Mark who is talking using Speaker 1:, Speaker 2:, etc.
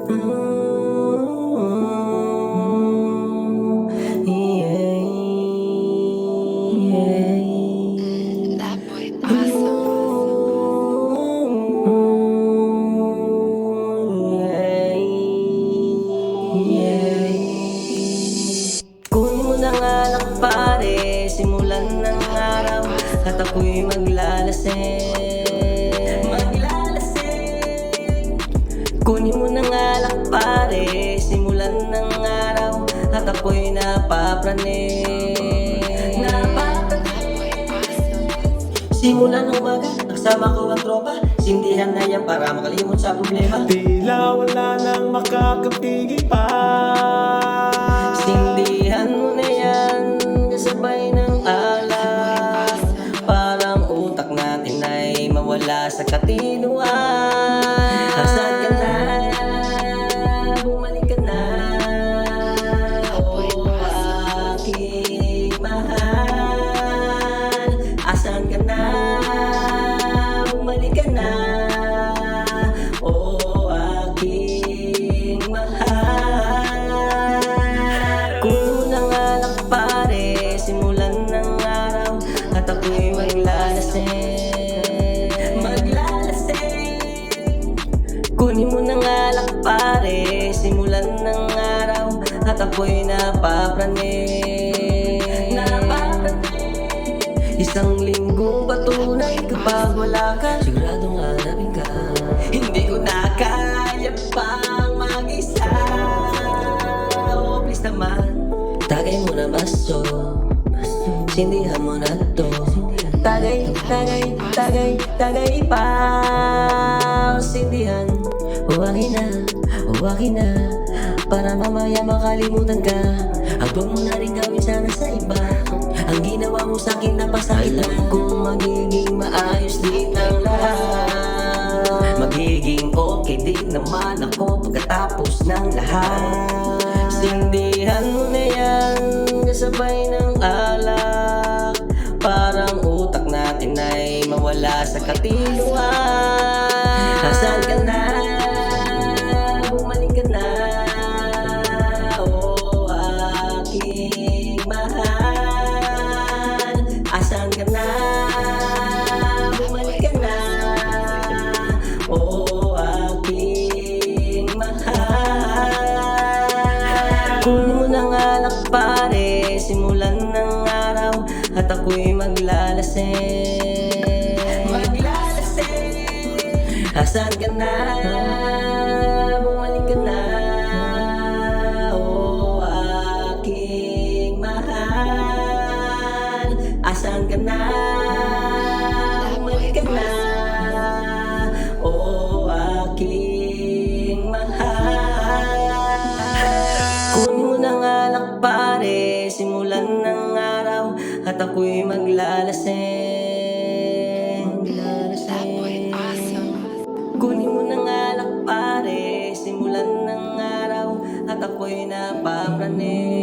Speaker 1: That boy awesome.
Speaker 2: Kunin mo na nga lang pare, simulan ng araw at ako'y maglalasing. Kunin mo na nga lang pare, simulan ng araw at ako'y napapraning. Simulan ng umaga, nagsama ko ang tropa, sindihan na yan para makalimot sa problema.
Speaker 3: Tila wala nang makakapigil pa.
Speaker 2: Sindihan mo na yan, kasabay ng alak. Parang utak natin ay mawala sa katinuan. Asan ka na? Bumalik ka na. Oh, aking mahal. Asan ka na? Bumalik ka na. Oh, aking mahal. Kung nangalak pare, simulan ng araw at ako'y maglalasing. Kunin mo ng alak pare, simulan ng araw at ako'y napapraning. Isang linggong patunay kapag wala ka, siguradong hanapin ka. Hindi ko na kaya pang mag-isa. Oh, please naman, tagay mo na baso, sindihan mo na to. Tagay, tagay, tagay, tagay pa. Sindihan, huwagin na, para mamaya makalimutan ka. At huwag mo na rin gawin sana sa iba. Ang ginawa mo sa'kin napasakit. Alam kong magiging maayos din ang lahat. Magiging okay din naman ako pagkatapos ng lahat. Sindihan mo na yan, kasabay ng alak. Parang utak natin ay mawala sa katinuan. Asan ka na? Bumalik ka na. Oh, aking mahal. Asan ka na? Bumalik ka na. Oh, aking mahal. Kunin mo ng alak pare, simulan ng araw at ako'y maglalasing. Asan ka na? Bumalik ka na. Oh, aking mahal. Asan ka na? Bumalik ka na. Oh, aking mahal. Kunin mo ng alak pare, simulan ng araw at ako'y maglalasing.
Speaker 1: That boy awesome.
Speaker 2: Kunin mo ng alak pare, simulan ng araw at ako'y napapraning.